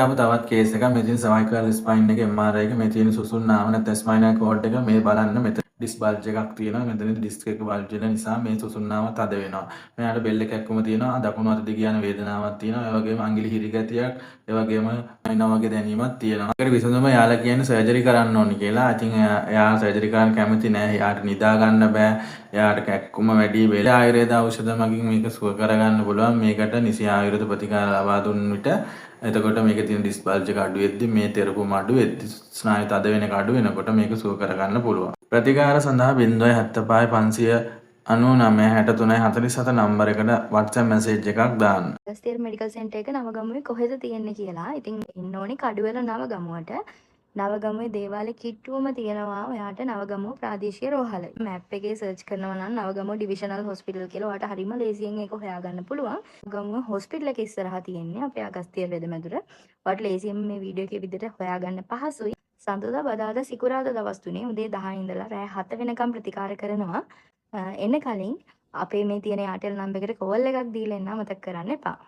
ආපු තවත් කේස් එකක්. මේ තියෙන cervical spine එකේ MRI එක, මේ තියෙන සුසුම්නාව නැත්නම් spinal cord එක මේ බලන්න. මෙතන ඩිස් බල්ජ් එකක් තියෙනවා. මෙතන ඩිස්ක් එක බල්ජ් වෙන නිසා මේ සුසුම්නාව තද වෙනවා. මෙයාට බෙල්ල කැක්කුම තියෙනවා. දකුණු අත දිග යන වේදනාවක් තියෙනවා. ඒ වගේම අඟිලි හිරිගතියක්, ඒ වගේම අනිනා වගේ දැනීමක් තියෙනවා. ඒකට විසඳුම යාලා කියන්නේ සර්ජරි කරන්න ඕනි කියලා. ඉතින් එයා සර්ජරි කරන්න කැමති නෑ. එයාට නිදා ගන්න බෑ. එයාට කැක්කුම වැඩි වෙල ආයුර්වේද ඖෂධ මගින් මේක සුව කරගන්න පුළුවන්. මේකට නිසි ආයුර්වේද ප්‍රතිකාර ලබා දුන්න විට එතකොට මේකේ තියෙන ඩිස් බල්ජ් එක අඩු වෙද්දි මේ තෙරපුම අඩු වෙද්දි ස්නායු තද වෙන එක අඩු වෙනකොට මේක සුව කරගන්න පුළුවන්. ප්‍රතිකාර සඳහා 075 599 63 47 නම්බර එකට WhatsApp මැසේජ් එකක් දාන්න. ගස්තියර මෙඩිකල් සෙන්ටර් එක නවගමුවේ කොහෙද තියෙන්නේ කියලා. ඉතින් එන්න ඕනේ කඩුවල නවගමුවට. නවගමුවේ දේවාලේ කිට්ටුවම තියෙනවා ඔයාට නවගමුව ප්‍රාදේශීය රෝහල. මැප් එකේ සර්ච් කරනවා නම් නවගමුව ඩිවිෂනල් හොස්පිටල් කියලා ඔයාට හරිම ලේසියෙන් ඒක හොයාගන්න පුළුවන්. නවගමුව හොස්පිටල් එක ඉස්සරහා තියෙන්නේ අපේ අගස්තියර වෙදමැදුර. ඔයාට ලේසියෙන් මේ වීඩියෝ එකේ විදිහට හොයාගන්න පහසුයි. සඳුදා බදාදා සිකුරාදා දවස් 3 උදේ 10 ඉඳලා රෑ 7 වෙනකම් ප්‍රතිකාර කරනවා. එන්න කලින් අපේ මේ තියෙන යාටෙල් නම්බර් එකට කෝල් එකක් දීලා එන්න මතක කරන්න එපා.